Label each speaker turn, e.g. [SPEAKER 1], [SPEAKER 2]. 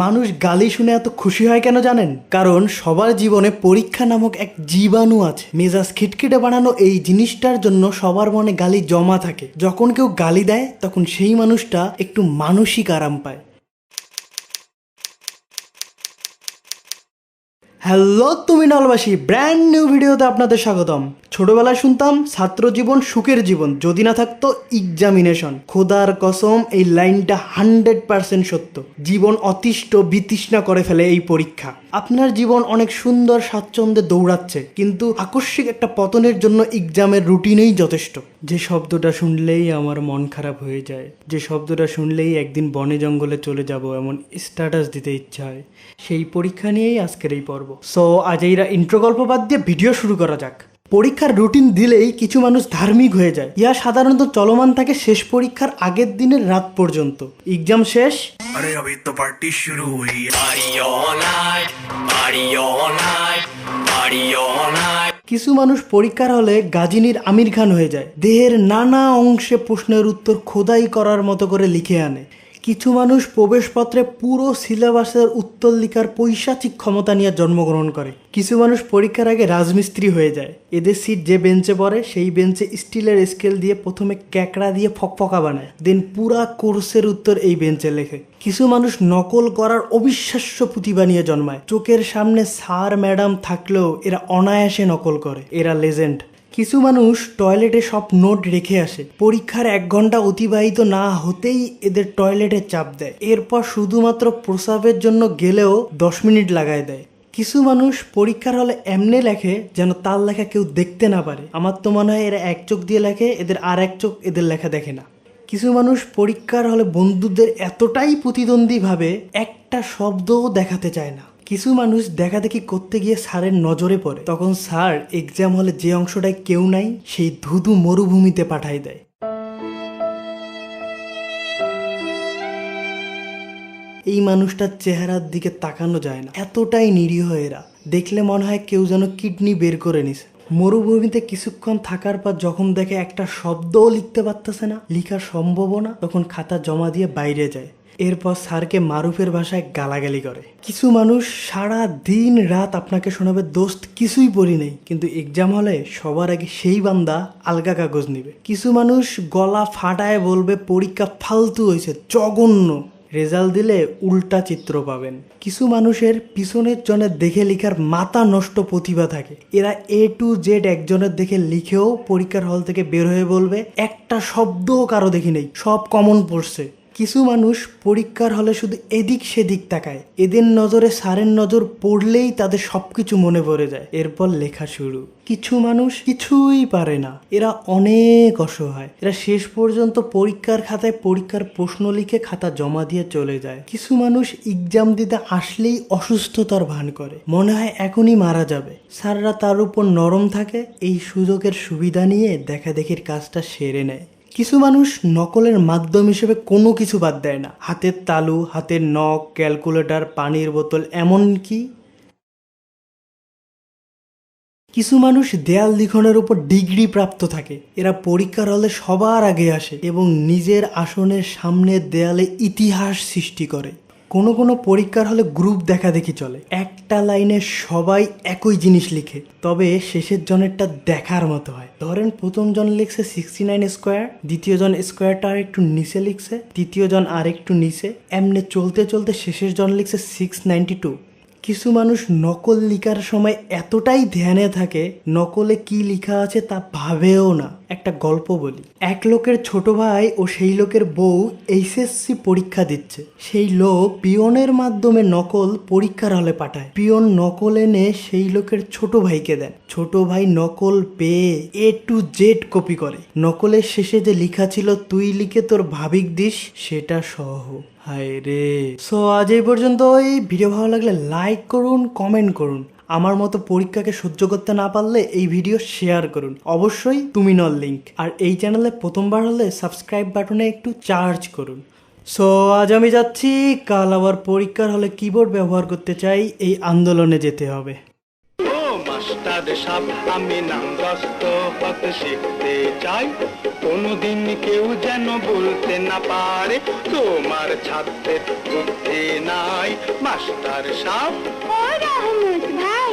[SPEAKER 1] মানুষ গালি শুনে এত খুশি হয় কেন জানেন? কারণ সবার জীবনে পরীক্ষা নামক এক জীবাণু আছে। মেজাজ খিটখিটে বানানো এই জিনিসটার জন্য সবার মনে গালি জমা থাকে। যখন কেউ গালি দেয় তখন সেই মানুষটা একটু মানসিক আরাম পায়। হ্যালো তুমি নলবাসী, ব্র্যান্ড নিউ ভিডিওতে আপনাদের স্বাগতম। ছোটবেলায় শুনতাম ছাত্র জীবন সুখের জীবন, যদি না থাকতো এক্সামিনেশন। খোদার কসম এই লাইনটা 100% সত্য। জীবন অতিষ্ঠ বিতৃষ্ণা করে ফেলে এই পরীক্ষা। আপনার জীবন অনেক সুন্দর স্বাচ্ছন্দ্যে দৌড়াচ্ছে, কিন্তু আকস্মিক একটা পতনের জন্য এক্সামের রুটিনেই যথেষ্ট। যে শব্দটা শুনলেই আমার মন খারাপ হয়ে যায়, যে শব্দটা শুনলেই একদিন বনে জঙ্গলে চলে যাব এমন স্ট্যাটাস দিতে ইচ্ছা হয়, সেই পরীক্ষা নিয়েই আজকের এই পর্ব। সো আজ এইরা ইন্ট্রো গল্প বাদ দিয়ে ভিডিও শুরু করা যাক। পরীক্ষার রুটিন দিলেই কিছু মানুষ ধার্মিক হয়ে যায়। ইয়া সাধারণত চলমান থাকে শেষ পরীক্ষার আগের দিনের রাত পর্যন্ত। এক্সাম শেষ,
[SPEAKER 2] अरे अभी तो पार्टी शुरू हुई है। Party all night, party all night, party all night।
[SPEAKER 1] কিছু মানুষ পরীক্ষার হলে গাজিনীর আমির খান হয়ে যায়। দেহের নানা অংশে প্রশ্নের উত্তর খোদাই করার মতো করে লিখে আনে। কিছু মানুষ প্রবেশপত্রে পুরো সিলেবাসের উত্তর লিখার পৈশাচিক ক্ষমতা নিয়ে জন্মগ্রহণ করে। কিছু মানুষ পরীক্ষার আগে রাজমিস্ত্রি হয়ে যায়। এদের সিট যে বেঞ্চে পড়ে সেই বেঞ্চে স্টিলের স্কেল দিয়ে প্রথমে ক্যাকড়া দিয়ে ফকফকা বানায়, দেন পুরা কোর্সের উত্তর এই বেঞ্চে লেখে। কিছু মানুষ নকল করার অবিশ্বাস্য প্রতিভা নিয়ে জন্মায়। চোখের সামনে স্যার ম্যাডাম থাকলেও এরা অনায়াসে নকল করে। এরা লেজেন্ড। কিছু মানুষ টয়লেটে সব নোট রেখে আসে। পরীক্ষার 1 ঘন্টা অতিবাহিত না হতেই এদের টয়লেটে চাপ দেয়। এরপর শুধুমাত্র প্রস্রাবের জন্য গেলেও 10 মিনিট লাগায় দেয়। কিছু মানুষ পরীক্ষার হলে এমনি লেখে যেন তার লেখা কেউ দেখতে না পারে। আমার তো মনে হয় এরা এক চোখ দিয়ে লেখে, এদের আর এক চোখ এদের লেখা দেখে না। কিছু মানুষ পরীক্ষার হলে বন্ধুদের এতটাই প্রতিদ্বন্দ্বী ভাবে একটা শব্দও দেখাতে চায় না। কিছু মানুষ দেখাদেখি করতে গিয়ে স্যারের নজরে পড়ে, তখন স্যার এক্সাম হলে যে অংশটায় কেউ নাই সেই ধুধু মরুভূমিতে পাঠাই দেয়। এই মানুষটার চেহারার দিকে তাকানো যায় না, এতটাই নিরীহ এরা। দেখলে মনে হয় কেউ যেন কিডনি বের করে নিছে। মরুভূমিতে কিছুক্ষণ থাকার পর যখন দেখে একটা শব্দও লিখতে পারতেছে না, লেখা সম্ভব না, তখন খাতা জমা দিয়ে বাইরে যায়। এরপর স্যারকে মারুফের ভাষায় গালাগালি করে। কিছু মানুষ সারা দিন রাত আপনাকে শোনাবে দোস্ত কিছুই পড়ি নেই, কিন্তু এক্সাম হলে সবার আগে সেই বান্দা আলগা কাগজ নিবে। কিছু মানুষ গলা ফাটায় বলবে পরীক্ষা ফালতু হয়েছে, জঘন্য। রেজাল্ট দিলে উল্টা চিত্র পাবেন। কিছু মানুষের পিছনের জনের দেখে লিখার মাথা নষ্ট প্রতিভা থাকে। এরা A to Z একজনের দেখে লিখেও পরীক্ষার হল থেকে বের হয়ে বলবে একটা শব্দও কারো দেখি নেই, সব কমন পড়ছে। কিছু মানুষ পরীক্ষার হলে শুধু এদিক সেদিক তাকায়। এদের নজরে স্যারের নজর পড়লেই তাদের সবকিছু মনে পড়ে যায়। এরপর লেখা শুরু। কিছু মানুষ কিছুই পারে না, এরা অনেক অসহায়। এরা শেষ পর্যন্ত পরীক্ষার খাতায় পরীক্ষার প্রশ্ন লিখে খাতা জমা দিয়ে চলে যায়। কিছু মানুষ এক্সাম দিতে আসলেই অসুস্থতার ভান করে, মনে হয় এখনই মারা যাবে। স্যাররা তার উপর নরম থাকে, এই সুযোগের সুবিধা নিয়ে দেখাদেখির কাজটা সেরে নেয়। কিছু মানুষ নকলের মাধ্যম হিসেবে কোনো কিছু বাদ দেয় না। হাতের তালু, হাতের নখ, ক্যালকুলেটর, পানির বোতল, এমনকি কিছু মানুষ দেয়াল লিখনের উপর ডিগ্রি প্রাপ্ত থাকে। এরা পরীক্ষার হলে সবার আগে আসে এবং নিজের আসনের সামনের দেয়ালে ইতিহাস সৃষ্টি করে। কোনো কোনো পরীক্ষার হলে গ্রুপ দেখা দেখি চলে। একটা লাইনে সবাই একই জিনিস লিখে, তবে শেষের জনেরটা দেখার মতো হয়। ধরেন প্রথম জন লিখছে 69 স্কোয়ার, দ্বিতীয় জন স্কোয়ারটা আর একটু নিচে লিখছে, তৃতীয় জন আর একটু নিচে, এমনি চলতে চলতে শেষের জন লিখছে 692। কিছু মানুষ নকল লিখার সময় এতটাই ধ্যানে থাকে, নকলে কি লেখা আছে তা ভাবেও না। একটা গল্প বলি। এক লোকের ছোট ভাই ও সেই লোকের বউ এইচএসসি পরীক্ষা দিচ্ছে। সেই লোক পিয়নের মাধ্যমে নকল পরীক্ষার হলে পাঠায়। পিয়ন নকল এনে সেই লোকের ছোট ভাইকে দেন। ছোট ভাই নকল পেয়ে A to Z কপি করে। নকলের শেষে যে লেখা ছিল তুই লিখে তোর ভাবিক দিস, সেটা সহ। হায় রে। সো আজ এই পর্যন্ত। এই ভিডিও ভালো লাগলে লাইক করুন, কমেন্ট করুন। আমার মতো পরীক্ষাকে সহ্য করতে না পারলে এই ভিডিও শেয়ার করুন, অবশ্যই তুমি নল লিঙ্ক। আর এই চ্যানেলে প্রথমবার হলে সাবস্ক্রাইব বাটনে একটু চার্জ করুন। সো আজ আমি যাচ্ছি, কাল আবার পরীক্ষার হলে কিবোর্ড ব্যবহার করতে চাই, এই আন্দোলনে যেতে হবে।
[SPEAKER 3] ও মাস্টার সাহেব আমি নামগ্রস্ত। তফাৎ শিখতে চাই, কোনোদিন কেউ যেন বলতে না পারে তোমার ছাত্রের বুদ্ধি নাই। মাস্টার সাহেব,
[SPEAKER 4] ও রহমত ভাই,